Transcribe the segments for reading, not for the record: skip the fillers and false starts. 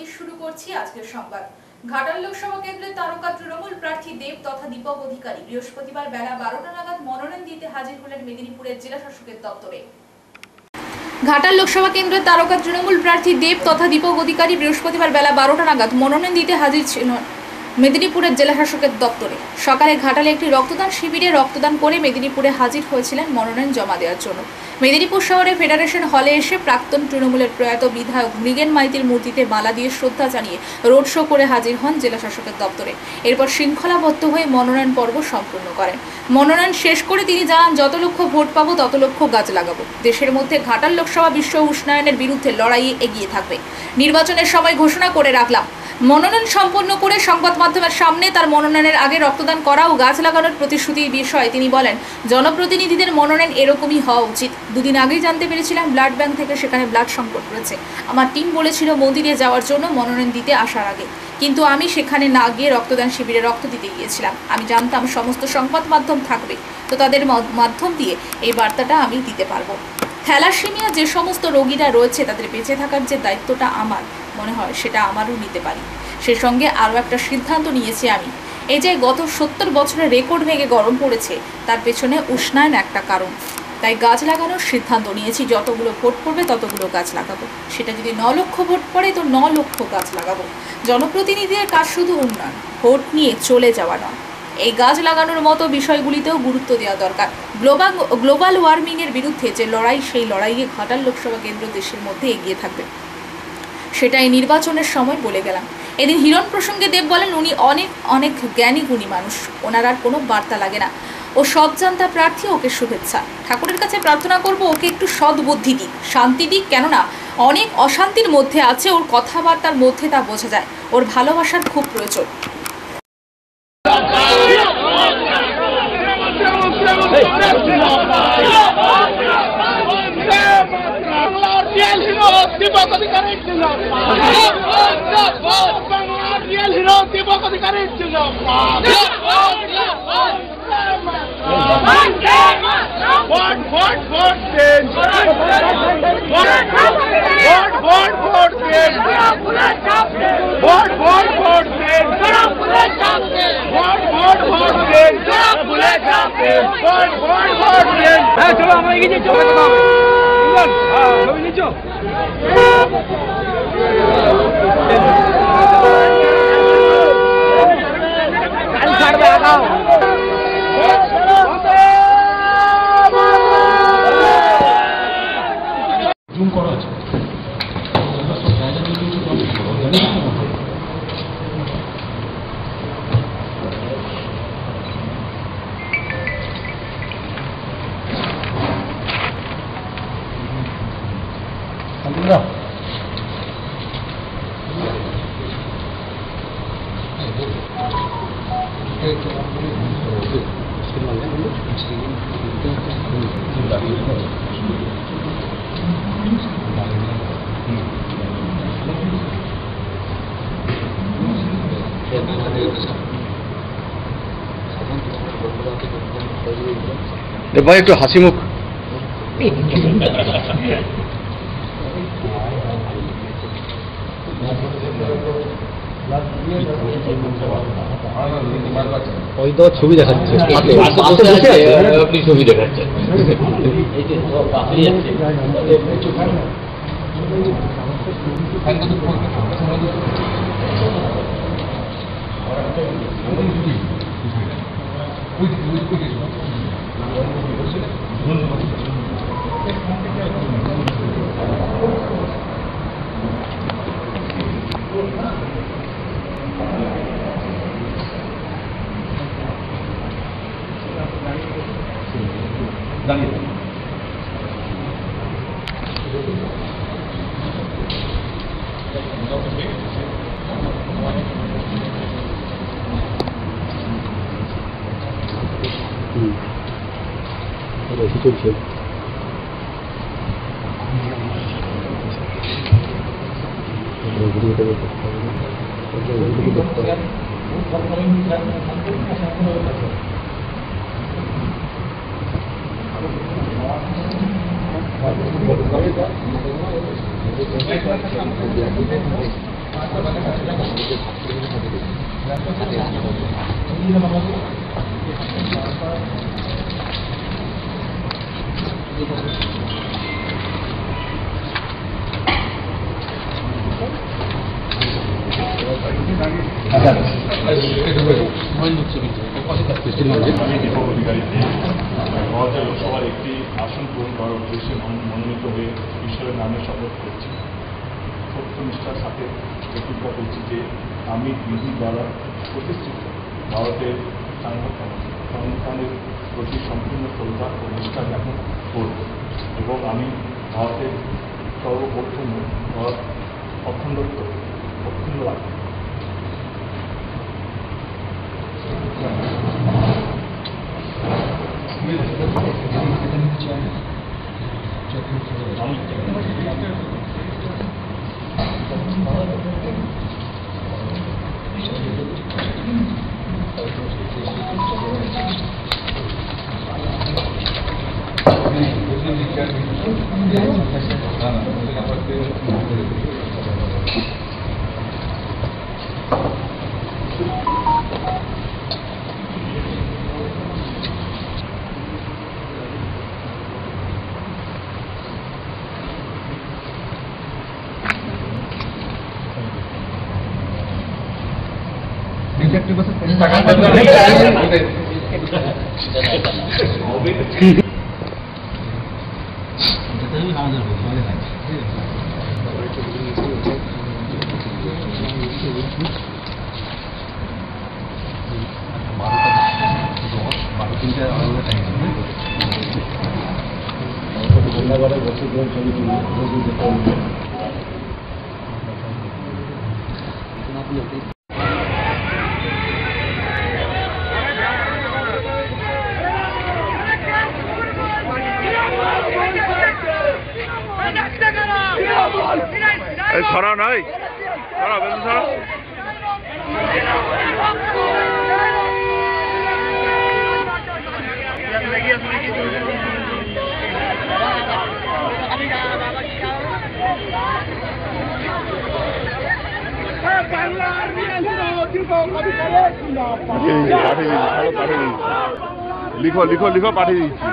প্রতি শুরু করছি আজকের সংবাদ। ঘাটাল লোকসভা কেন্দ্রের তারকা তৃণমূল প্রার্থী দেব তথা দীপক অধিকারী বৃহস্পতিবার বেলা 12টা নাগাদ মনোনয়ন দিতে হাজির হলেন মেদিনীপুরের জেলা শাসকের দপ্তরে। ঘাটাল লোকসভা কেন্দ্রের তারকা তৃণমূল প্রার্থী দেব তথা দীপক অধিকারী বৃহস্পতিবার বেলা 12টা নাগাদ মনোনয়ন দিতে হাজির ছিলেন মেদিনীপুরের জেলা শাসকের দপ্তরে। সকালে ঘাটালে একটি রক্তদান শিবিরে রক্তদান করে মেদিনীপুরে হাজির হয়েছিলেন মনোনয়ন জমা দেওয়ার জন্য। মেদিনীপুর শহরে ফেডারেশন হলে এসে প্রাক্তন তৃণমূলের প্রয়াত বিধায়ক মৃগেন মাইতির মূর্তিতে মালা দিয়ে শ্রদ্ধা জানিয়ে রোড শো করে হাজির হন জেলা শাসকের দপ্তরে। এরপর শৃঙ্খলাবদ্ধ হয়ে মনোনয়ন পর্ব সম্পূর্ণ করেন। মনোনয়ন শেষ করে তিনি জানান, যত লক্ষ ভোট পাবো তত লক্ষ গাছ লাগাবো। দেশের মধ্যে ঘাটাল লোকসভা বিশ্ব উষ্ণায়নের বিরুদ্ধে লড়াইয়ে এগিয়ে থাকবে। নির্বাচনের সময় ঘোষণা করে রাখলাম, মনোনয়ন সম্পন্ন করে সংবাদ মাধ্যমের সামনে তার মনোনয়নের আগে রক্তদান করা ও গাছ লাগানোর প্রতিশ্রুতির বিষয়ে তিনি বলেন, জনপ্রতিনিধিদের মনোনয়ন এরকমই হওয়া উচিত। দুদিন আগেই জানতে পেরেছিলাম ব্লাড ব্যাংক থেকে সেখানে ব্লাড সংকট রয়েছে। আমার টিম বলেছিল মন্দিরে যাওয়ার জন্য মনোনয়ন দিতে আসার আগে, কিন্তু আমি সেখানে না গিয়ে রক্তদান শিবিরে রক্ত দিতে গিয়েছিলাম। আমি জানতাম সমস্ত সংবাদ মাধ্যম থাকবে, তো তাদের মাধ্যম দিয়ে এই বার্তাটা আমি দিতে পারবো। থ্যালাসেমিয়া যে সমস্ত রোগীরা রয়েছে তাদের বেঁচে থাকার যে দায়িত্বটা আমার মনে হয় সেটা আমারও নিতে পারি। সে সঙ্গে আরও একটা সিদ্ধান্ত নিয়েছি আমি, এই যে গত 70 বছরের রেকর্ড ভেঙে গরম পড়েছে তার পেছনে উষ্ণায়ন একটা কারণ। তাই গাছ লাগানোর সিদ্ধান্ত নিয়েছি। যতগুলো ভোট পড়বে ততগুলো গাছ লাগাবো। সেটা যদি 9 লক্ষ ভোট পড়ে তো 9 লক্ষ গাছ লাগাবো। জনপ্রতিনিধিদের কাজ শুধু উন্নয়ন, ভোট নিয়ে চলে যাওয়া নয়। এই গাছ লাগানোর মতো বিষয়গুলিতেও গুরুত্ব দেওয়া দরকার। গ্লোবাল ওয়ার্মিংয়ের বিরুদ্ধে যে লড়াই, সেই লড়াইয়ে ঘাটাল লোকসভা কেন্দ্র দেশের মধ্যে এগিয়ে থাকবে, সেটাই নির্বাচনের সময় বলে গেলাম। এদিন হিরণ প্রসঙ্গে দেব বলেন, উনি অনেক জ্ঞানী গুণী মানুষ, ওনার আর কোনো বার্তা লাগে না। ও সৎজান্তা প্রার্থী, ওকে শুভেচ্ছা। ঠাকুরের কাছে প্রার্থনা করব ওকে একটু সৎ বুদ্ধি দিক, শান্তি দিক, কেননা অনেক অশান্তির মধ্যে আছে। ওর কথাবার্তার মধ্যে তা বোঝা যায় ওর ভালোবাসার খুব প্রয়োজন। চলো আমরা এগিয়ে যাই, চলো ছবি নিচ্ছ। জুম করা আছে ভাই, একটু হাসি মুখ। ওই তো ছবি দেখাচ্ছে, আপনি ছবি দেখাচ্ছেন। চলছে লোকসভার একটি আসন পূরণ করার উদ্দেশ্যে মনোনীত হয়ে ঈশ্বরের নামে শপথ করছি। সত্যনিষ্ঠার সাথে প্রতিজ্ঞা করছি যে আমি বিধি দ্বারা প্রতিষ্ঠিত ভারতের সংবিধানের প্রতি সম্পূর্ণ শ্রদ্ধা ও নিষ্ঠা জ্ঞাপন করব এবং আমি ভারতের সর্বপ্রথম অখণ্ডত্ব অক্ষুণ্ণ রাখব। ছড়া নাই ছড়া বেশি ছড়া লিখো লিখো লিখো পাঠিয়ে দিচ্ছি।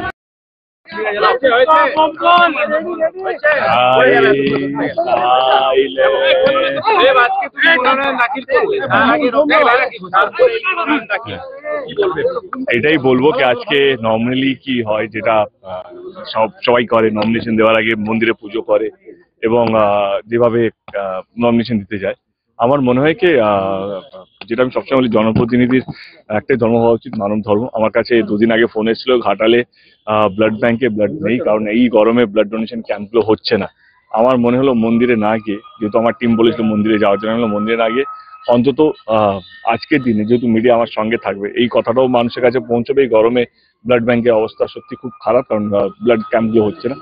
এটাই বলবো কি আজকে নর্মালি কি হয় যেটা সবাই করে নমিনেশন দেওয়ার আগে মন্দিরে পুজো করে এবং যেভাবে নমিনেশন দিতে যায় আমার মনে হয় কি যেটা আমি সবসময় বলি জনপ্রতিনিধির একটাই ধর্ম হওয়া উচিত মানব ধর্ম। আমার কাছে দুদিন আগে ফোন এসেছিল ঘাটালে ব্লাড ব্যাংকে ব্লাড নেই কারণ এই গরমে ব্লাড ডোনেশন ক্যাম্পগুলো হচ্ছে না। আমার মনে হলো মন্দিরে না গিয়ে যেহেতু আমার টিম বলেছিল মন্দিরে যাওয়ার জন্য হলো মন্দিরে না গিয়ে অন্তত আজকের দিনে যেহেতু মিডিয়া আমার সঙ্গে থাকবে এই কথাটাও মানুষের কাছে পৌঁছবে। এই গরমে ব্লাড ব্যাংকের অবস্থা সত্যি খুব খারাপ কারণ ব্লাড ক্যাম্পগুলো হচ্ছে না।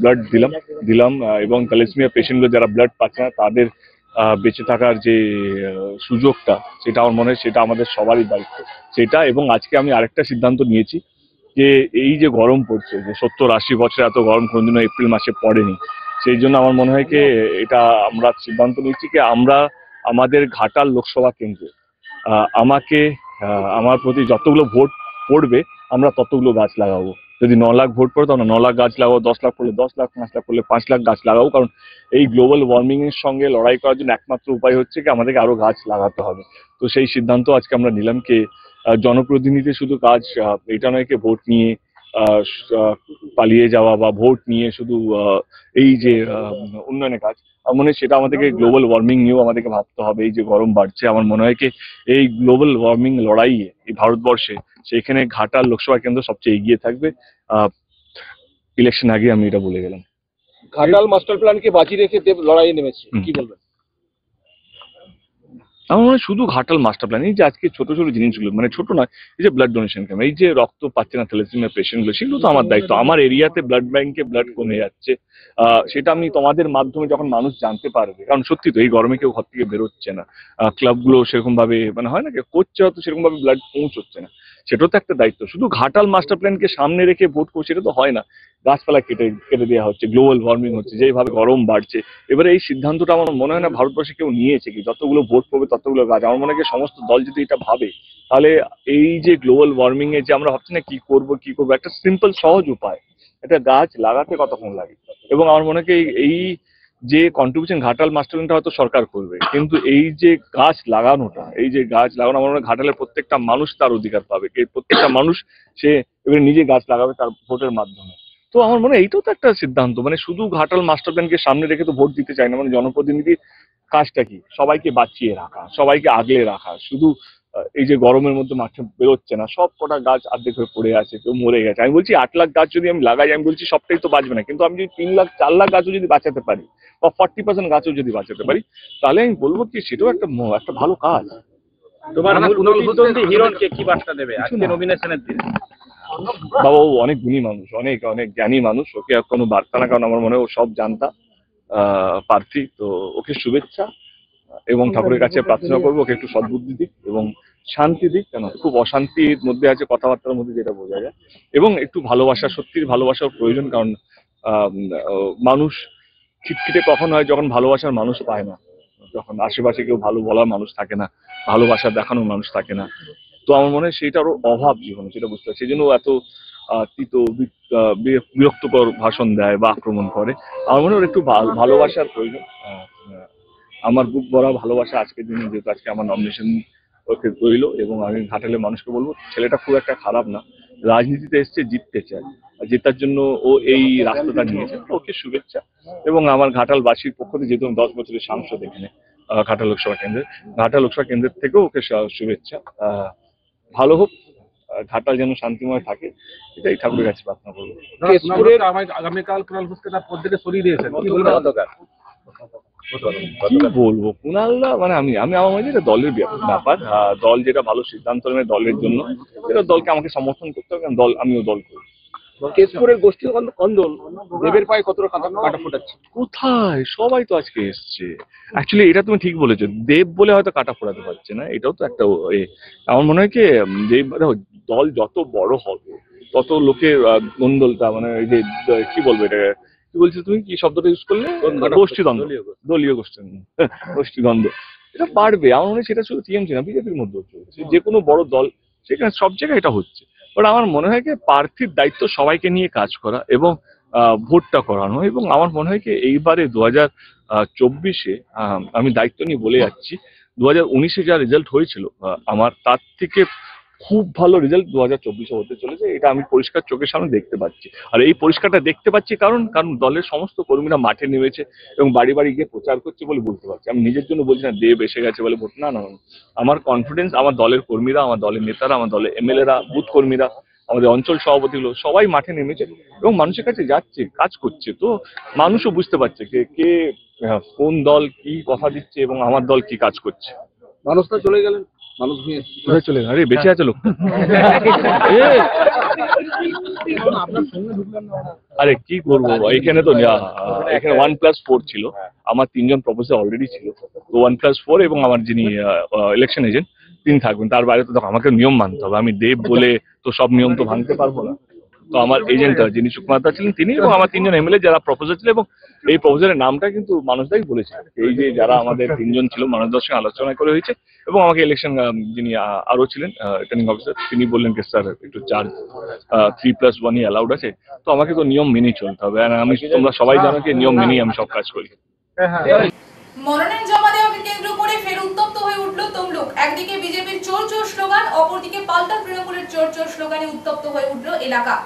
ব্লাড দিলাম এবং থ্যালাসেমিয়া পেশেন্টগুলো যারা ব্লাড পাচ্ছে না তাদের বেঁচে থাকার যে সুযোগটা সেটা আমার মনে হয় সেটা আমাদের সবারই দায়িত্ব সেটা। এবং আজকে আমি আরেকটা সিদ্ধান্ত নিয়েছি যে এই যে গরম পড়ছে যে 70-80 বছর এত গরম কোনোদিনও এপ্রিল মাসে পড়েনি। সেই জন্য আমার মনে হয় কি এটা আমরা সিদ্ধান্ত নিচ্ছি কি আমরা আমাদের ঘাটাল লোকসভা কেন্দ্রে আমাকে আমার প্রতি যতগুলো ভোট পড়বে আমরা ততগুলো গাছ লাগাবো। যদি 9 লাখ ভোট পড়ে তাহলে 9 লাখ গাছ লাগাবো, 10 লাখ পড়লে 10 লাখ, 5 লাখ পড়লে 5 লাখ গাছ লাগাবো। কারণ এই গ্লোবাল ওয়ার্মিং এর সঙ্গে লড়াই করার জন্য একমাত্র উপায় হচ্ছে কি আমাদেরকে আরো গাছ লাগাতে হবে। তো সেই সিদ্ধান্ত আজকে আমরা নিলাম কি জনপ্রতিনিধির শুধু কাজ এটা নয় কি ভোট নিয়ে পালিয়ে যাওয়া বা ভোট নিয়ে শুধু এই যে উন্নয়নের কাজ। আমার মনে হয় সেটা আমাদেরকে গ্লোবাল ওয়ার্মিং নিয়েও আমাদেরকে ভাবতে হবে। এই যে গরম বাড়ছে আমার মনে হয় কি এই গ্লোবাল ওয়ার্মিং লড়াইয়ে এই ভারতবর্ষে সেখানে ঘাটাল লোকসভা কেন্দ্র সবচেয়ে এগিয়ে থাকবে। ইলেকশন আগে আমি এটা বলে গেলাম। ঘাটাল মাস্টার প্ল্যানকে বাজি রেখে দেব লড়াইয়ে নেমেছে, কি বলবেন? আমার মনে হয় শুধু ঘাটাল মাস্টার প্ল্যান এই যে আজকে ছোট ছোট জিনিসগুলো মানে ছোট নয় এই যে ব্লাড ডোনেশন ক্যাম্প এই যে রক্ত পাচ্ছে না থ্যালাসেমিয়া পেশেন্টগুলো সেগুলো তো আমার দায়িত্ব। আমার এরিয়াতে ব্লাড ব্যাংকে ব্লাড কমে যাচ্ছে সেটা আমি তোমাদের মাধ্যমে যখন মানুষ জানতে পারবে কারণ সত্যি তো এই গরমে কেউ ঘর থেকে বেরোচ্ছে না, ক্লাবগুলো সেরকম ভাবে মানে হয় না করছে হয়তো সেরকম ভাবে ব্লাড পৌঁছচ্ছে না, সেটাও তো একটা দায়িত্ব। শুধু ঘাটাল মাস্টার প্ল্যানকে সামনে রেখে ভোট করছে সেটা তো হয় না। গাছপালা কেটে দেওয়া হচ্ছে, গ্লোবাল ওয়ার্মিং হচ্ছে, যেভাবে গরম বাড়ছে। এবারে এই সিদ্ধান্তটা আমার মনে হয় না ভারতবর্ষে কেউ নিয়েছে, কি যতগুলো ভোট পাবে ততগুলো গাছ। আমার মনে হয় সমস্ত দল যদি এটা ভাবে, তাহলে এই যে গ্লোবাল ওয়ার্মিং এ যে আমরা ভাবছি না কি করব, একটা সিম্পল সহজ উপায়, একটা গাছ লাগাতে কতক্ষণ লাগে। এবং আমার মনে হয় এই যে কন্ট্রিবিউশন ঘাটাল মাস্টার প্ল্যানটা হয়তো সরকার করবে, কিন্তু এই যে গাছ লাগানোটা, আমার মনে হয় ঘাটালের প্রত্যেকটা মানুষ তার অধিকার পাবে। প্রত্যেকটা মানুষ সে এবারে নিজে গাছ লাগাবে তার ভোটের মাধ্যমে। তো আমার মনে হয় এইটাও তো একটা সিদ্ধান্ত, মানে শুধু ঘাটাল মাস্টার প্ল্যানকে সামনে রেখে তো ভোট দিতে চাই না। মানে জনপ্রতিনিধি কাজটা কি, সবাইকে বাঁচিয়ে রাখা, সবাইকে আগলে রাখা। শুধু এই যে গরমের মধ্যে মাঠে বেরোচ্ছে না, সব কটা গাছ অর্ধেক হয়ে পড়ে আছে, কেউ মরে গেছে। আমি বলছি 8 লাখ গাছ যদি আমি লাগাই, আমি বলছি সবটাই তো বাঁচবে না, কিন্তু আমি যদি 3 লাখ 4 লাখ গাছও যদি বাঁচাতে পারি, বা 40% গাছও যদি বাঁচাতে পারি, তাহলে আমি বলবো কি সেটাও একটা ভালো কাজ। তোমার মূল প্রতিদ্বন্দ্বী হিরণকে কি বার্তা দেবে আজকে নমিনেশনের দিনে? বাবা, ও অনেক গুণী মানুষ, অনেক অনেক জ্ঞানী মানুষ, ওকে আর কোনো বার্তা না, কারণ আমার মনে হয় ও সব জানতা প্রার্থী। তো ওকে শুভেচ্ছা, এবং ঠাকুরের কাছে প্রার্থনা করবো ওকে একটু সদ্বুদ্ধি দিক এবং শান্তি দিক। কেন খুব অশান্তির মধ্যে আছে কথাবার্তার মধ্যে, যেটা বোঝা যায়। এবং একটু ভালোবাসা, সত্যির ভালোবাসার প্রয়োজন, কারণ মানুষ খিটখিটে কখন হয়, যখন ভালোবাসার মানুষ পায় না, যখন আশেপাশে কেউ ভালো বলার মানুষ থাকে না, ভালোবাসা দেখানোর মানুষ থাকে না। তো আমার মনে হয় সেইটারও অভাব জীবনে, সেটা বুঝতে পারছি। সেই জন্য এত বিরক্তকর ভাষণ দেয় বা আক্রমণ করে। আমার মনে হয় একটু ভালোবাসার প্রয়োজন। আমার বুক ভরা ভালোবাসা আজকের দিনে, যেহেতু আজকে আমার নমিনেশন ওকে রইল, এবং আমি ঘাটালের মানুষকে বলবো ছেলেটা খুব একটা খারাপ না, রাজনীতিতে এসছে জিততে চায়, আর জেতার জন্য ও এই রাস্তাটা নিয়েছে। ওকে শুভেচ্ছা, এবং আমার ঘাটালবাসীর পক্ষ থেকে, যেহেতু 10 বছরের সাংসদ এখানে ঘাটাল লোকসভা কেন্দ্রের থেকেও ওকে শুভেচ্ছা। ভালো হোক, ঘাটাল যেন শান্তিময় থাকে, এটাই ঠাকুরের কাছে প্রার্থনা করবো। আগামীকাল কুণাল ঘোষকে তার পদ থেকে সরিয়ে দিয়েছেন, কি বলবেন? কি বলবো, কুণালদা মানে আমি আমার মনে হয় এটা দলের ব্যাপার। দল যেটা ভালো সিদ্ধান্ত নেবে দলের জন্য, সেটা দলকে আমাকে সমর্থন করতে হবে, কারণ আমিও দল করি। কেশপুরের গোষ্ঠী কন্দল দেবের পায়ে কতটা কাটা ফোটাচ্ছে? কোথায়, সবাই তো আজকে এসছে। অ্যাকচুয়ালি এটা তুমি ঠিক বলেছো, দেব বলে হয়তো কাটা ফোড়াতে পারছে না, এটাও তো একটা আমার মনে হয় কি, দেব দল যত বড় হবে তত লোকের গন্ডলটা, মানে এই যে কি বলবো এটা, কি বলছো তুমি, কি শব্দটা ইউজ করলে, গোষ্ঠীদ্বন্দ্ব, দলীয় গোষ্ঠীদ্বন্দ্ব, এটা বাড়বে। আমার মনে হয় সেটা শুধু টিএমসি না, বিজেপির মধ্যেও চলছে। যে কোনো বড় দল, সেখানে সব জায়গায় এটা হচ্ছে। বাট আমার মনে হয় কি প্রার্থীর দায়িত্ব সবাইকে নিয়ে কাজ করা এবং ভোটটা করানো। এবং আমার মনে হয় কি এইবারে 2024-এ আমি দায়িত্ব নিয়ে বলে যাচ্ছি, 2019-এ যা রেজাল্ট হয়েছিল আমার, তার থেকে খুব ভালো রেজাল্ট 2024-এ হতে চলেছে। এটা আমি পরিষ্কার চোখের সামনে দেখতে পাচ্ছি। আর এই পরিষ্কারটা দেখতে পাচ্ছি কারণ দলের সমস্ত কর্মীরা মাঠে নেমেছে এবং বাড়ি বাড়ি গিয়ে প্রচার করছে বলে বলতে পারছি। আমি নিজের জন্য বলছি না দেব এসে গেছে বলে ভোট, না। আমার কনফিডেন্স, আমার দলের কর্মীরা, আমার দলের নেতারা, আমার দলের এমএলএরা, বুথ কর্মীরা, আমাদের অঞ্চল সভাপতিগুলো সবাই মাঠে নেমেছে এবং মানুষের কাছে যাচ্ছে, কাজ করছে। তো মানুষও বুঝতে পারছে কে কোন দল কি কথা দিচ্ছে এবং আমার দল কি কাজ করছে। মানুষ তো চলে গেলেন, মানুষ কোথায় চলে গেল? আরে বেঁচে আছে লোক। আরে কি করবো, এখানে তো এখানে 1+4 ছিল, আমার 3 জন প্রপোজার অলরেডি ছিল, তো 1+4 এবং আমার যিনি ইলেকশন এজেন্ট তিনি থাকবেন। তার বাইরে তো আমাকে নিয়ম মানতে হবে, আমি দেব বলে তো সব নিয়ম তো ভাঙতে পারবো না। তো আমার এজেন্ট যিনি সুকুমার দা ছিলেন তিনি, এবং আমার 3 জন এমএলএ যারা প্রপোজার ছিল, এবং এই প্রপোজারের নামটা কিন্তু মানুষদাই বলেছে। এই যে যারা আমাদের 3 জন ছিল, মানুষদার সঙ্গে আলোচনা করে হয়েছে, এবং আমাকে ইলেকশন যিনি আরো ছিলেন রিটার্নিং অফিসার, তিনি বললেন যে স্যার একটু চার্জ 3+1 অ্যালাউড আছে। তো আমাকে তো নিয়ম মেনেই চলতে হবে, আর আমি, তোমরা সবাই জানো যে নিয়ম মেনেই আমি সব কাজ করি। মনোনয়ন জমা দেওয়াকে কেন্দ্র করে ফের উত্তপ্ত হয়ে উঠল তমলুক। একদিকে বিজেপির চোর চোর স্লোগান, অপরদিকে পাল্টা তৃণমূলের চোর চোর স্লোগানে উত্তপ্ত হয়ে উঠল এলাকা।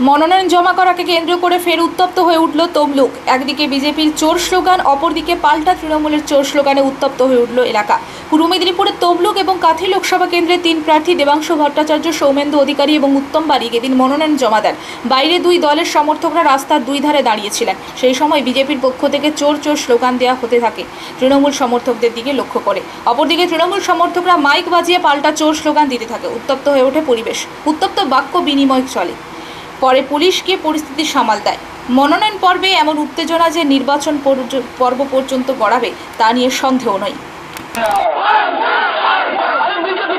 মনোনয়ন জমা করাকে কেন্দ্র করে ফের উত্তপ্ত হয়ে উঠল তমলুক। একদিকে বিজেপির চোর স্লোগান, অপরদিকে পাল্টা তৃণমূলের চোর স্লোগানে উত্তপ্ত হয়ে উঠল এলাকা। পূর্ব মেদিনীপুরের তমলুক এবং কাঁথি লোকসভা কেন্দ্রের 3 প্রার্থী দেবাংশু ভট্টাচার্য, সৌমেন্দু অধিকারী এবং উত্তম বারিক এদিন মনোনয়ন জমা দেন। বাইরে 2 দলের সমর্থকরা রাস্তার 2 ধারে দাঁড়িয়েছিলেন। সেই সময় বিজেপির পক্ষ থেকে চোর চোর স্লোগান দেওয়া হতে থাকে তৃণমূল সমর্থকদের দিকে লক্ষ্য করে। অপরদিকে তৃণমূল সমর্থকরা মাইক বাজিয়ে পাল্টা চোর স্লোগান দিতে থাকে। উত্তপ্ত হয়ে ওঠে পরিবেশ, উত্তপ্ত বাক্য বিনিময় চলে। পরে পুলিশ গিয়ে পরিস্থিতি সামাল দেয়। মনোনয়ন পর্বে এমন উত্তেজনা যে নির্বাচন পর্ব পর্যন্ত গড়াবে তা নিয়ে সন্দেহ নয়। বিজেপি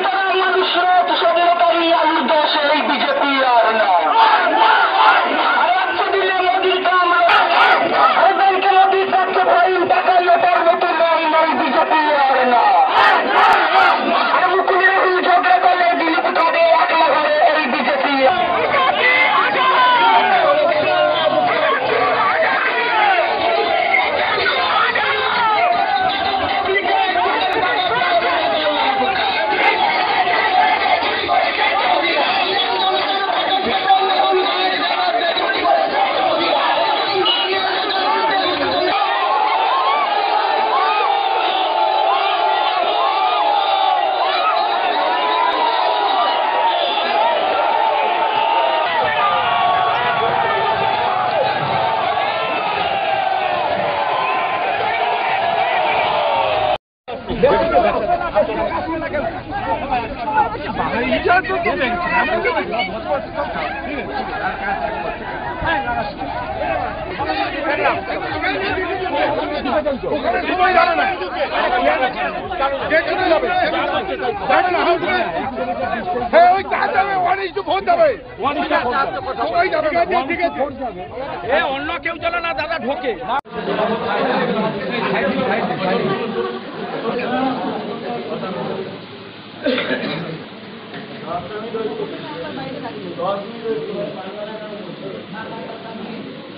অন্য কেউ চলে না দাদা ঢোকে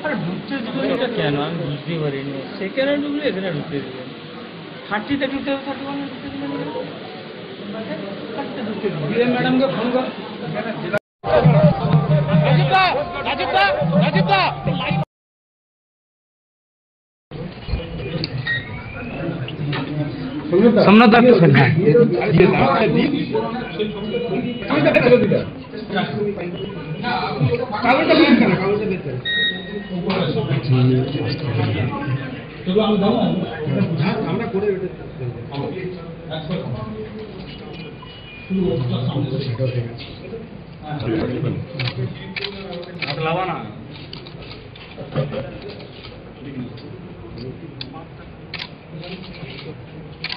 আর ঢুকতে দিবেন এটা কেন আমি বুঝতে পারিনি। সেখানে ঢুকলে এখানে ঢুকতে দিবেন, 30তে ঢুকতে 31 ঢুকতে দিবেন, 30তে ঢুকতে দিবেন। ম্যাডামকে ফোন কর। সোমনাথ আপনি হ্যাঁ আমরা করে না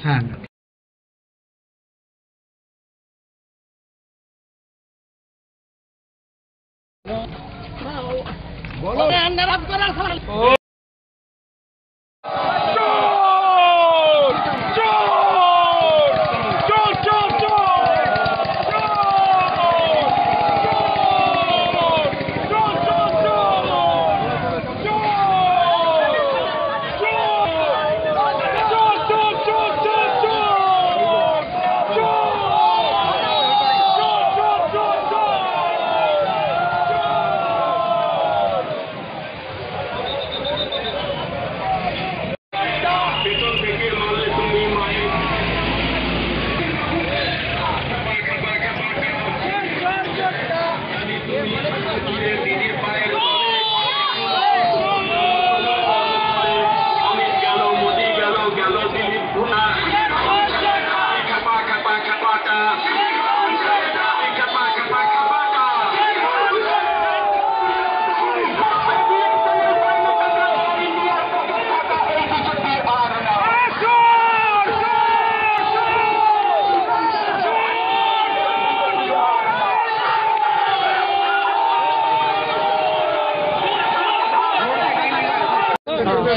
হ্যাঁ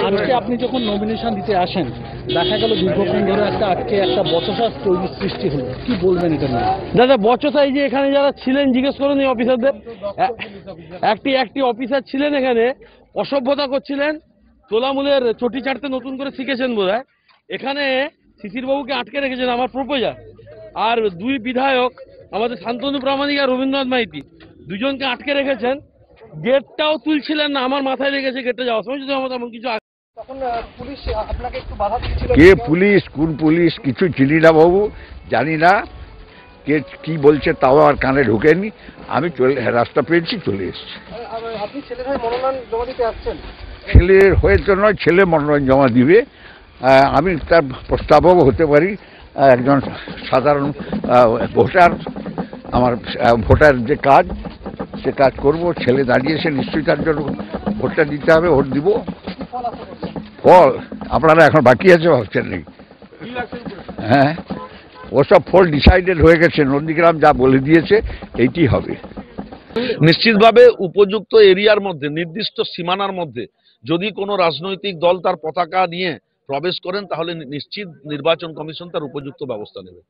আজকে আপনি যখন নমিনেশন দিতে আসেন দেখা গেল দীর্ঘক্ষণ ধরে আজকে একটা বচসা সৃষ্টি হলো, কি বলবেন এটা নিয়ে? দাদা বচসা এই যে এখানে যারা ছিলেন জিজ্ঞেস করেন এই অফিসারদের, একটি অফিসার ছিলেন এখানে অসভ্যতা করছিলেন, তোলামূলের চটি চাটতে নতুন করে শিখেছেন বোধহয়। এখানে শিশির বাবুকে আটকে রেখেছেন আমার প্রপোজার, আর দুই বিধায়ক আমাদের শান্তনু প্রামাণিক আর রবীন্দ্রনাথ মাইতি দুজনকে আটকে রেখেছেন। গেটটাও তুলছিলেন না, আমার মাথায় লেগেছে গেটটা যাওয়ার সময় যদি আমার তেমন কিছু। কে পুলিশ, কোন পুলিশ কিছু চিনি না বাবু, জানি না কে কি বলছে, তাও আর কানে ঢোকেনি। আমি রাস্তা পেয়েছি, চলে এসেছি। ছেলের হয়ে তো নয়, ছেলে মনোনয়ন জমা দিবে। আমি তার প্রস্তাবক হতে পারি, একজন সাধারণ ভোটার। আমার ভোটার যে কাজ, সে কাজ করব। ছেলে দাঁড়িয়েছে, নিশ্চয়ই তার জন্য ভোটটা দিতে হবে, ভোট দিব। ফল আপনারা এখন বাকি আছে ভাবছেন নাকি? হ্যাঁ, ওসব ফল ডিসাইডেড হয়ে গেছে। নন্দীগ্রাম যা বলে দিয়েছে এইটি হবে। নিশ্চিতভাবে উপযুক্ত এরিয়ার মধ্যে, নির্দিষ্ট সীমানার মধ্যে যদি কোনো রাজনৈতিক দল তার পতাকা নিয়ে প্রবেশ করেন তাহলে নিশ্চিত নির্বাচন কমিশন তার উপযুক্ত ব্যবস্থা নেবে।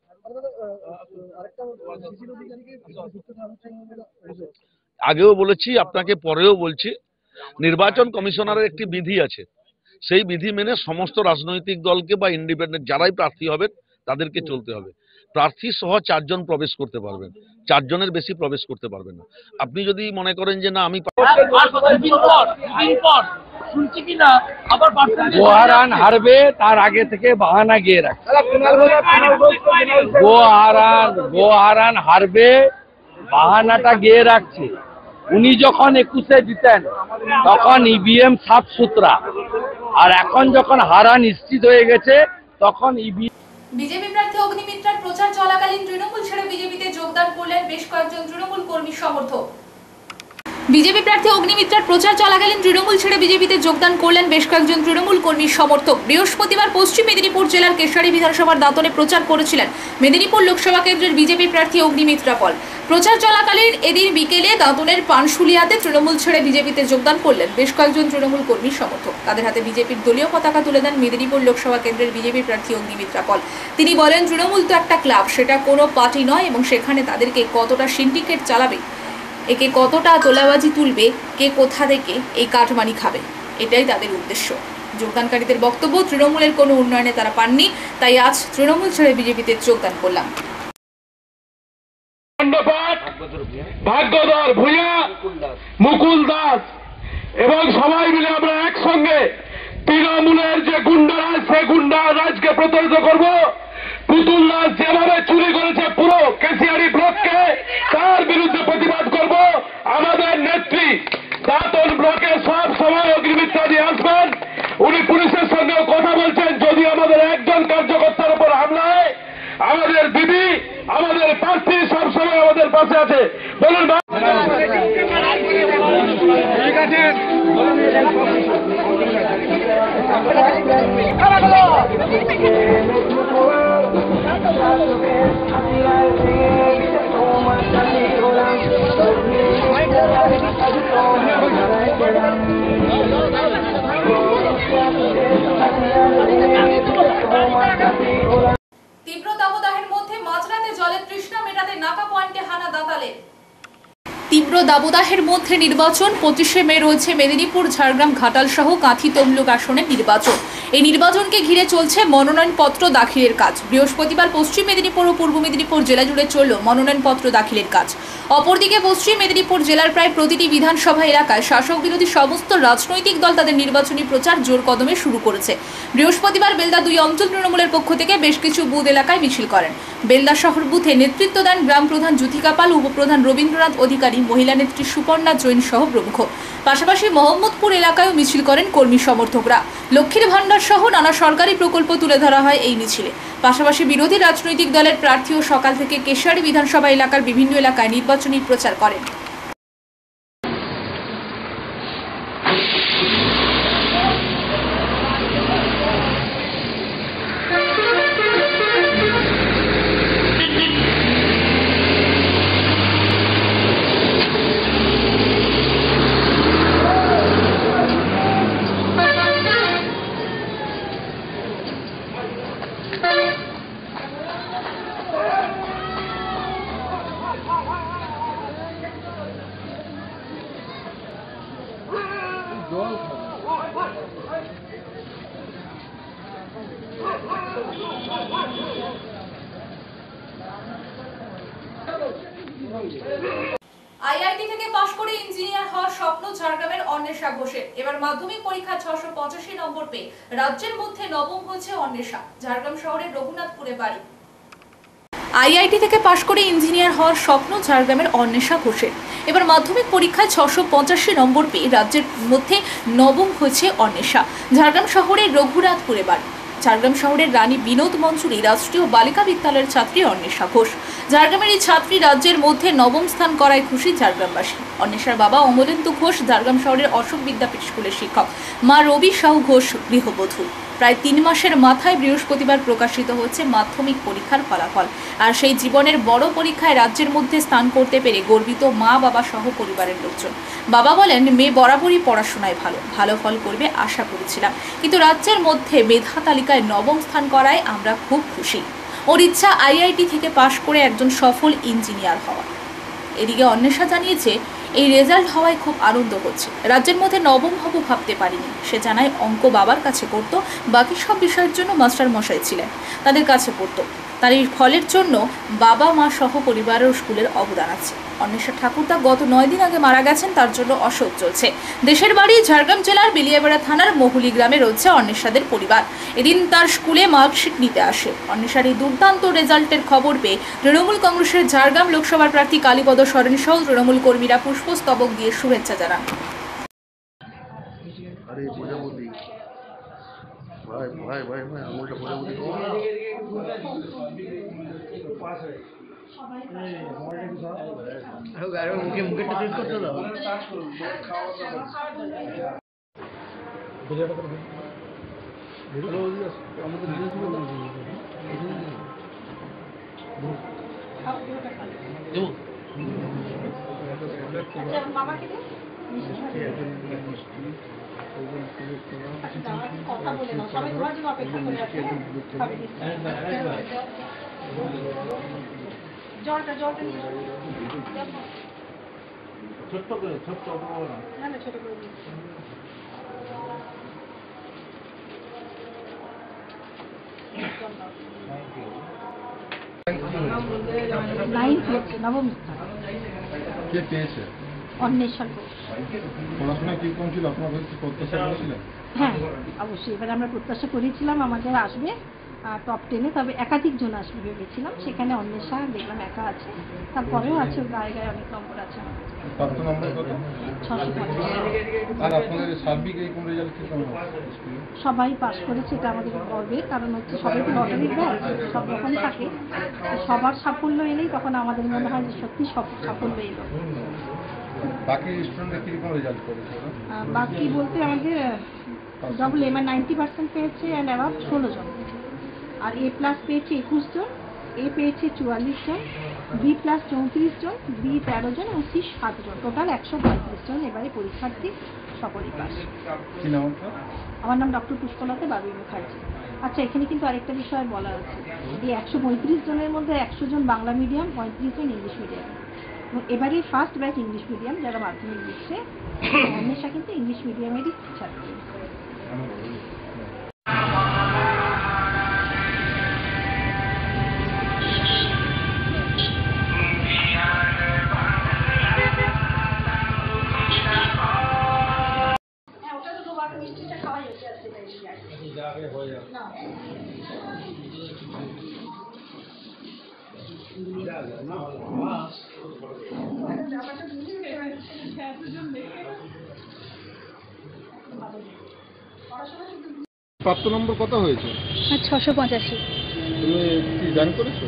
আগেও বলেছি, আপনাকে পরেও বলছি, নির্বাচন কমিশনারের একটি বিধি আছে, সেই বিধি মেনে সমস্ত রাজনৈতিক দলকে বা ইন্ডিপেন্ডেন্ট যারাই প্রার্থী হবেন তাদেরকে চলতে হবে। প্রার্থী সহ 4 জন প্রবেশ করতে পারবেন, 4 জনের বেশি প্রবেশ করতে পারবেন না। আপনি যদি মনে করেন যে না আমি গোহারান হারবে তার আগে থেকে বাহানা গিয়ে রাখছে। গোহারান হারবে বাহানাটা গিয়ে রাখছে। উনি যখন 21-এ দিতেন তখন ইভিএম সাফ সুতরা, আর এখন যখন হারা নিশ্চিত হয়ে গেছে তখন বিজেপি প্রার্থী অগ্নিমিত্রার প্রচার চলাকালীন তৃণমূল ছেড়ে বিজেপিতে যোগদান করলেন বেশ কয়েকজন তৃণমূল কর্মী সমর্থক। বিজেপি প্রার্থী অগ্নিমিত্রার প্রচার চলাকালীন তৃণমূল ছেড়ে বিজেপিতে যোগদান করলেন বেশ কয়েকজন তৃণমূল কর্মী সমর্থক। বৃহস্পতিবার পশ্চিম মেদিনীপুর জেলার কেশারী বিধানসভার দাঁতনে প্রচার করেছিলেন মেদিনীপুর লোকসভা কেন্দ্রের বিজেপি প্রার্থী অগ্নিমিত্রা পল। প্রচার চলাকালীন এদিন বিকেলে দাঁতনের পানশুলিয়াতে তৃণমূল ছেড়ে বিজেপিতে যোগদান করলেন বেশ কয়েকজন তৃণমূল কর্মী সমর্থক। তাদের হাতে বিজেপির দলীয় পতাকা তুলে দেন মেদিনীপুর লোকসভা কেন্দ্রের বিজেপি প্রার্থী অগ্নিমিত্রা পল। তিনি বলেন, তৃণমূল তো একটা ক্লাব, সেটা কোনো পার্টি নয়, এবং সেখানে তাদেরকে কতটা সিন্ডিকেট চালাবে, একে কতটা তোলাবাজি তুলবে, কে কোথা থেকে এই কাটমানি খাবে, এটাই তাদের উদ্দেশ্য। যোগদানকারীদের বক্তব্য, তৃণমূলের কোনো উন্নয়নে তারা পাননি, তাই আজ তৃণমূল ছেড়ে বিজেপিতে যোগদান করলাম। ভাগ্যধর ভূঁইয়া, মুকুল দাস এবং সবাই মিলে আমরা একসঙ্গে তৃণমূলের যে গুন্ডারাজ, সে গুন্ডারাজকে প্রতিহত করব। পুতুল দাস যেভাবে চুরি করেছে পুরো কেশিয়ারি ব্লককে, তার বিরুদ্ধে প্রতিবাদ করব। আমাদের নেত্রী দাঁতন ব্লকে সব সময় অগ্নিমিত্রা দিয়ে আসবেন। উনি পুলিশের সঙ্গেও কথা বলছেন, যদি আমাদের একজন কার্যকর্তার উপর হামলা হয়, আমাদের দিদি, আমাদের প্রার্থী সবসময় আমাদের পাশে আছে। বলুন ঠিক আছে। তীব্র দাবদাহের মধ্যে মাঝরাতে জলের তৃষ্ণা মেটাতে নাকা পয়েন্টে হানা দাঁতালে। তীব্র দাবদাহের মধ্যে নির্বাচন 25শে মে রয়েছে মেদিনীপুর, ঝাড়গ্রাম, ঘাটাল সহ কাঁথি তমলুক আসনের নির্বাচন। এই নির্বাচনকে ঘিরে চলছে মনোনয়নপত্র দাখিলের কাজ। বৃহস্পতিবার পশ্চিম মেদিনীপুর ও পূর্ব মেদিনীপুর জেলা জুড়ে চলল মনোনয়নপত্র দাখিলের কাজ। অপরদিকে পশ্চিম মেদিনীপুর জেলার প্রায় প্রতিটি বিধানসভা এলাকায় শাসক বিরোধী সমস্ত রাজনৈতিক দল তাদের নির্বাচনী প্রচার জোর কদমে শুরু করেছে। বৃহস্পতিবার বেলদা 2 অঞ্চল তৃণমূলের পক্ষ থেকে বেশ কিছু বুথ এলাকায় মিছিল করেন। বেলদা শহর বুথে নেতৃত্ব দেন গ্রাম প্রধান জ্যোতিকা পাল, উপপ্রধান রবীন্দ্রনাথ অধিকারী, মহিলা নেত্রী সুপর্ণা জৈন সহ প্রমুখ। পাশাপাশি মোহাম্মদপুর এলাকায়ও মিছিল করেন কর্মী সমর্থকরা। লক্ষ্মীর ভান্ডার সহ নানা সরকারি প্রকল্প তুলে ধরা হয় এই মিছিলে। পাশাপাশি বিরোধী রাজনৈতিক দলের প্রার্থীও সকাল থেকে কেশারী বিধানসভা এলাকার বিভিন্ন এলাকায় নির্বাচনী প্রচার করেন। আইআইটি থেকে পাশ করে ইঞ্জিনিয়ার হওয়ার স্বপ্ন ঝাড়গ্রামের অন্বেষা ঘোষের। এবার মাধ্যমিক পরীক্ষা 685 নম্বর পেয়ে রাজ্যের মধ্যে নবম হয়েছে অন্বেষা। ঝাড়গ্রাম শহরের রঘুনাথপুরে বাড়ি। আইআইটি থেকে পাশ করে ইঞ্জিনিয়ার হওয়ার স্বপ্ন ঝাড়গ্রামের অন্বেষা ঘোষের। এবার মাধ্যমিক পরীক্ষায় 685 নম্বর পেয়ে রাজ্যের মধ্যে নবম হয়েছে অন্বেষা। ঝাড়গ্রাম শহরের রঘুনাথপুরে বাড়ি। ঝাড়গ্রাম শহরের রানী বিনোদ মঞ্জুরি রাষ্ট্রীয় বালিকা বিদ্যালয়ের ছাত্রী অন্বেষা ঘোষ। ঝাড়গ্রামের এই ছাত্রী রাজ্যের মধ্যে নবম স্থান করায় খুশি ঝাড়গ্রামবাসী। অন্বেষার বাবা অমলেন্দু ঘোষ ঝাড়গ্রাম শহরের অশোক বিদ্যাপীঠ স্কুলের শিক্ষক, মা রবি সাহু ঘোষ গৃহবধূ। প্রায় 3 মাসের মাথায় বৃহস্পতিবার প্রকাশিত হচ্ছে মাধ্যমিক পরীক্ষার ফলাফল। আর সেই জীবনের বড় পরীক্ষায় রাজ্যের মধ্যে স্থান করতে পেরে গর্বিত মা বাবা সহ পরিবারের লোকজন। বাবা বলেন, মেয়ে বরাবরই পড়াশোনায় ভালো ফল করবে আশা করেছিলাম, কিন্তু রাজ্যের মধ্যে মেধা তালিকায় নবম স্থান করায় আমরা খুব খুশি। ওর ইচ্ছা আইআইটি থেকে পাশ করে একজন সফল ইঞ্জিনিয়ার হওয়া। এদিকে অন্বেষা জানিয়েছে, এই রেজাল্ট হওয়ায় খুব আনন্দ হচ্ছে। রাজ্যের মধ্যে নবম হব ভাবতে পারিনি। সে জানায়, অঙ্ক বাবার কাছে পড়তো, বাকি সব বিষয়ের জন্য মাস্টার মশাই ছিলেন, তাদের কাছে পড়তো। তার এই ফলের জন্য বাবা মা সহ পরিবারের স্কুলের অবদান আছে। অন্বেষা ঠাকুরদা গত 9 দিন আগে মারা গেছেন, তার জন্য অশোক চলছে। দেশের বাড়ি ঝাড়গ্রাম জেলার বেলিয়াবেড়া থানার মহুলি গ্রামে রয়েছে অন্বেষাদের পরিবার। এদিন তার স্কুলে মার্কশিট নিতে আসে। অন্বেষার এই দুর্দান্ত রেজাল্টের খবর পেয়ে তৃণমূল কংগ্রেসের ঝাড়গ্রাম লোকসভার প্রার্থী কালীপদ সরেন সহ তৃণমূল কর্মীরা পুষ্পস্তবক দিয়ে শুভেচ্ছা জানান। ভাই আঙুলটা কথা বলে না, সবাই তোমার জন্য অপেক্ষা করে আছে। জলটা ছোট্ট করে না ছোট করে নবম স্থান। কে পেয়েছে? অন্বেষণ ঘোষ। পড়াশোনা কিরকম ছিল? আপনার প্রত্যাশা করেছিলেন? হ্যাঁ অবশ্যই, এবার আমরা প্রত্যাশা করেছিলাম আমাদের আসবে টপ 10-এ, তবে একাধিক জন আসবে ভেবেছিলাম। সেখানে অন্বেষা দেখলাম একা আছে, তারপরেও আছে গায়ে গায়ে অনেক নম্বর আছে। প্রাপ্ত নম্বর কত? 650। আর আপনাদের সার্বিক এই কোন রেজাল্ট কিরকম? সবাই পাস করেছে, এটা আমাদের গর্বের কারণ হচ্ছে সবাই তো লটারি দেয়, সব রকম থাকে, সবার সাফল্য এলেই তখন আমাদের মনে হয় যে সত্যি সব সাফল্য এলো। বাকি স্টুডেন্টরা কিরকম রেজাল্ট করেছে? বাকি বলতে আমাদের ডবল এ মানে 90% পেয়েছে অ্যান্ড অ্যাবাভ 16 জন, আর এ প্লাস পেয়েছে 21 জন, এ পেয়েছে 44 জন, বি প্লাস 34 জন, বি 13 জন এবং সি 7 জন, টোটাল 135 জন এবারে পরীক্ষার্থী সকলেই পাস। কি নাম আপনার? আমার নাম ডক্টর পুষ্পলতা বাবু মুখার্জি। আচ্ছা, এখানে কিন্তু আরেকটা বিষয় বলা আছে, এই 135 জনের মধ্যে 100 জন বাংলা মিডিয়াম, 35 জন ইংলিশ মিডিয়াম, এবং এবারে ফার্স্ট ব্যাচ ইংলিশ মিডিয়াম যারা মাধ্যমিক দিচ্ছে। অন্বেষা কিন্তু ইংলিশ মিডিয়ামেরই ছাত্রী। প্রাপ্ত নম্বর কত হয়েছে? 685। তুমি কি র্যাঙ্ক করেছো?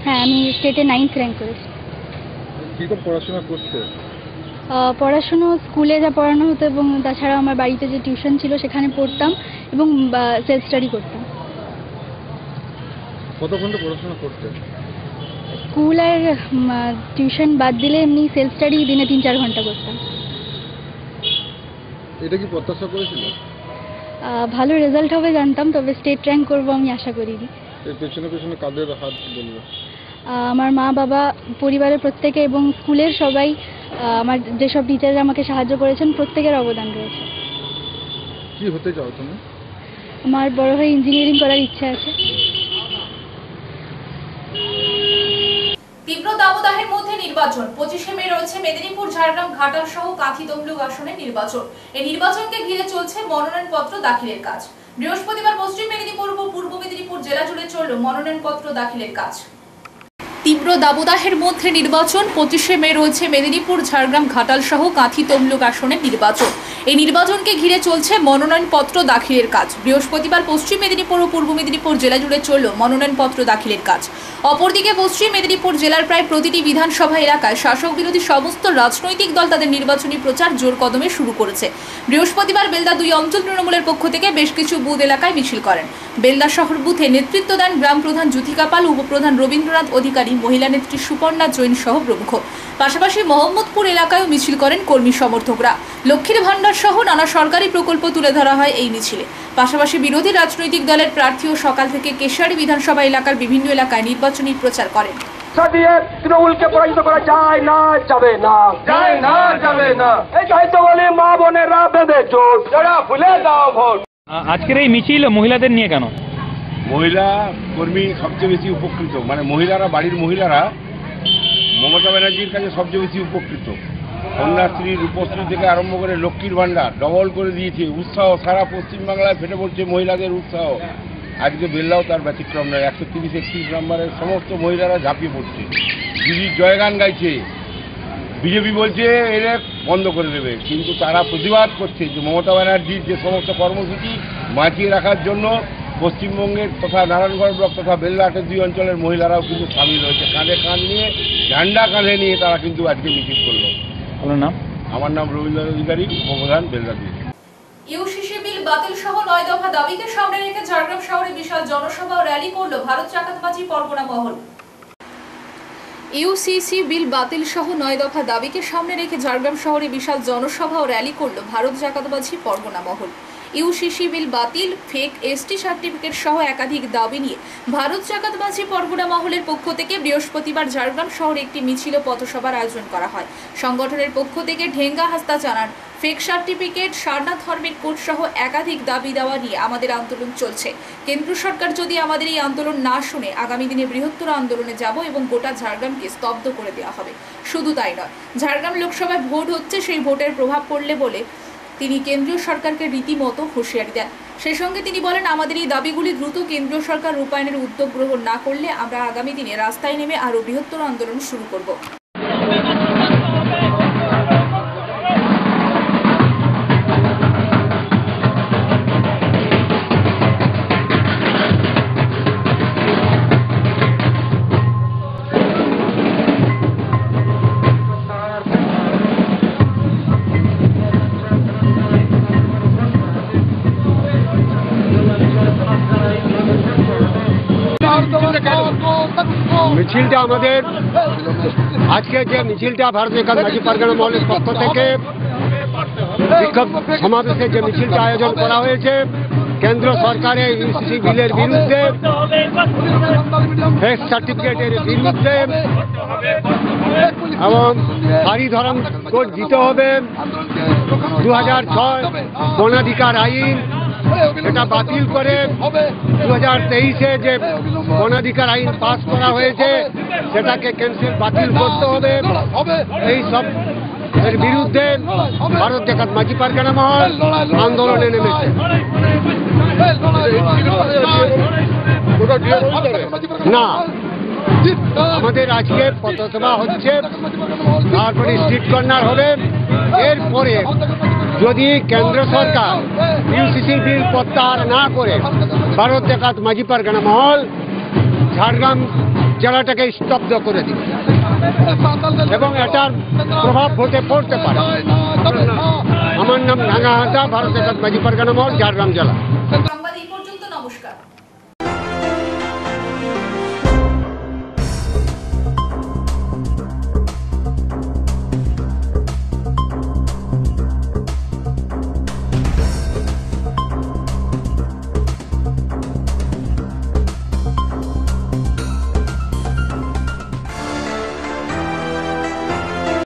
হ্যাঁ, আমি স্টেটে 9th র্যাঙ্ক করেছি। কিরকম পড়াশোনা করতে? পড়াশুনো স্কুলে যা পড়ানো হতো এবং তাছাড়া আমার বাড়িতে যে টিউশন ছিল সেখানে পড়তাম এবং সেলফ স্টাডি করতাম। কত ঘন্টা পড়াশোনা করতে? স্কুল আর টিউশন বাদ দিলে এমনি সেলফ স্টাডি দিনে 3-4 ঘন্টা করতাম। এটা কি প্রত্যাশা করেছিল? ভালো রেজাল্ট হবে জানতাম, তবে স্টেট র্যাঙ্ক করবো আমি আশা করিনি। এর পেছনে পেছনে কাদের হাত বলবো? আমার মা বাবা, পরিবারের প্রত্যেকে এবং স্কুলের সবাই, আমার যেসব টিচাররা আমাকে সাহায্য করেছেন প্রত্যেকের অবদান রয়েছে। কি হতে চাও তুমি? আমার বড় হয়ে ইঞ্জিনিয়ারিং করার ইচ্ছা আছে। তীব্র দাবদাহের মধ্যে নির্বাচন। 25শে মে রয়েছে মেদিনীপুর, ঝাড়গ্রাম, ঘাটাল সহ কাঁথি তমলুক আসনে নির্বাচন। এই নির্বাচনকে ঘিরে চলছে মনোনয়নপত্র দাখিলের কাজ। বৃহস্পতিবার পশ্চিম মেদিনীপুর ও পূর্ব মেদিনীপুর জেলা জুড়ে চলল মনোনয়নপত্র দাখিলের কাজ। তীব্র দাবদাহের মধ্যে নির্বাচন। 25শে মে রয়েছে মেদিনীপুর, ঝাড়গ্রাম, ঘাটাল সহ কাঁথি তমলুক আসনের নির্বাচন। এই নির্বাচনকে ঘিরে চলছে মনোনয়নপত্র দাখিলের কাজ। বৃহস্পতিবার পশ্চিম মেদিনীপুর ও পূর্ব মেদিনীপুর জেলা জুড়ে চলল মনোনয়নপত্র দাখিলের কাজ। অপরদিকে পশ্চিম মেদিনীপুর জেলার প্রায় প্রতিটি বিধানসভা এলাকায় শাসক বিরোধী সমস্ত রাজনৈতিক দল তাদের নির্বাচনী প্রচার জোর কদমে শুরু করেছে। বৃহস্পতিবার বেলদা 2 অঞ্চল তৃণমূলের পক্ষ থেকে বেশ কিছু বুথ এলাকায় মিছিল করেন। বেলদা শহর বুথে নেতৃত্ব দেন গ্রাম প্রধান জ্যোতিকা পাল, উপপ্রধান রবীন্দ্রনাথ অধিকারী, মহিলা নেত্রী সুপর্ণা জৈন সহ প্রমুখ। পাশাপাশি মোহাম্মদপুর এলাকায়ও মিছিল করেন কর্মী সমর্থকরা। লক্ষ্মীর ভান্ডার সহ নানা সরকারি প্রকল্প তুলে ধরা হয় এই মিছিলে। পাশাপাশি বিরোধী রাজনৈতিক দলের প্রার্থীও সকাল থেকে কেশারী বিধানসভা এলাকার বিভিন্ন এলাকায় নির্বাচনী প্রচার করেন। তৃণমূলকে পরাজিত করা যায় না, যাবে না, যায় না, যাবে না। এই দায়িত্ব বলে মা বোনেরা বেঁধে জোট, যারা ফুলে দাও ভোট। আজকের এই মিছিল মহিলাদের নিয়ে কেন? মহিলা কর্মী সবচেয়ে বেশি উপকৃত, মানে মহিলারা, বাড়ির মহিলারা মমতা ব্যানার্জির কাছে সবচেয়ে বেশি উপকৃত। কন্যাশ্রী, রূপশ্রী থেকে আরম্ভ করে লক্ষ্মীর ভান্ডার ডবল করে দিয়েছে। উৎসাহ সারা পশ্চিমবাংলায় ফেটে পড়ছে মহিলাদের উৎসাহ। আজকে বেলদাও তার ব্যতিক্রম নয়। 130-31 নম্বরের সমস্ত মহিলারা ঝাঁপিয়ে পড়ছে, দিদির জয়গান গাইছে। বিজেপি বলছে এর বন্ধ করে দেবে, কিন্তু তারা প্রতিবাদ করছে যে মমতা ব্যানার্জির যে সমস্ত কর্মসূচি বাঁচিয়ে রাখার জন্য পশ্চিমবঙ্গের তথা নারায়ণগড় ব্লক তথা বেলঘাটের 2 অঞ্চলের মহিলারাও কিন্তু সামিল হয়েছে। কাঁধে কাঁধ নিয়ে, ঝান্ডা কাঁধে নিয়ে তারা কিন্তু আজকে মিছিল করলো। আপনার নাম? আমার নাম রবীন্দ্র অধিকারী, উপপ্রধান বেলঘাট। ইউসিসি বিল বাতিল সহ 9 দফা দাবিকে সামনে রেখে ঝাড়গ্রাম শহরে বিশাল জনসভা ও র্যালি করল ভারত জাকাতবাজি পরগনা মহল। ইউসিসি বিল বাতিল সহ 9 দফা দাবিকে সামনে রেখে ঝাড়গ্রাম শহরে বিশাল জনসভা ও র্যালি করল ভারত জাকাতবাজি পরগনা মহল। ইউসিসি বিল বাতিল, ফেক এসটি সার্টিফিকেট সহ একাধিক দাবি নিয়ে ভারত জাকাতবাজি পরগনা মহলের পক্ষ থেকে বৃহস্পতিবার ঝাড়গ্রাম শহরে একটি মিছিল ও পথসভার আয়োজন করা হয়। সংগঠনের পক্ষ থেকে ঢেঙ্গা হাস্তা জানান, ফেক সার্টিফিকেট, সারনাথ ধর্মের কোড সহ একাধিক দাবি দেওয়া নিয়ে আমাদের আন্দোলন চলছে। কেন্দ্র সরকার যদি আমাদের এই আন্দোলন না শুনে আগামী দিনে বৃহত্তর আন্দোলনে যাব এবং গোটা ঝাড়গ্রামকে স্তব্ধ করে দেওয়া হবে। শুধু তাই নয়, ঝাড়গ্রাম লোকসভায় ভোট হচ্ছে, সেই ভোটের প্রভাব পড়লে বলে তিনি কেন্দ্রীয় সরকারকে রীতিমতো হুঁশিয়ারি দেন। সেই সঙ্গে তিনি বলেন, আমাদের এই দাবিগুলি দ্রুত কেন্দ্রীয় সরকার রূপায়ণের উদ্যোগ গ্রহণ না করলে আমরা আগামী দিনে রাস্তায় নেমে আরও বৃহত্তর আন্দোলন শুরু করব। মিছিলটা আমাদের আজকে যে মিছিলটা ভারতীয় জাকাতবাজি পরগনা মহলের পক্ষ থেকে বিক্ষোভ সমাবেশে যে মিছিলটা আয়োজন করা হয়েছে কেন্দ্র সরকারের ইউসিসি বিলের বিরুদ্ধে, ফেক সার্টিফিকেটের বিরুদ্ধে এবং নারী ধর্ম কোড দিতে হবে, 2006 বনাধিকার আইন এটা বাতিল করে 2023-এ যে বনাধিকার আইন পাস করা হয়েছে সেটাকে ক্যান্সেল বাতিল করতে হবে। এই সব এর বিরুদ্ধে ভারত জাকাতবাজি পরগনা মহল আন্দোলনে নেমেছে। না, আমাদের আজকে পথসভা হচ্ছে, তারপরে স্ট্রিট কর্নার হবে। এরপরে যদি কেন্দ্র সরকার ইউসিসি বিল প্রত্যাহার না করে ভারত জাকাতবাজি পরগনা মহল ঝাড়গ্রাম জেলাটাকে স্তব্ধ করে দিবে এবং এটার প্রভাব ভোটে পড়তে পারে। আমার নাম ঢাঙ্গা হাসদা, ভারত জাকাতবাজি পরগনা মহল, ঝাড়গ্রাম জেলা।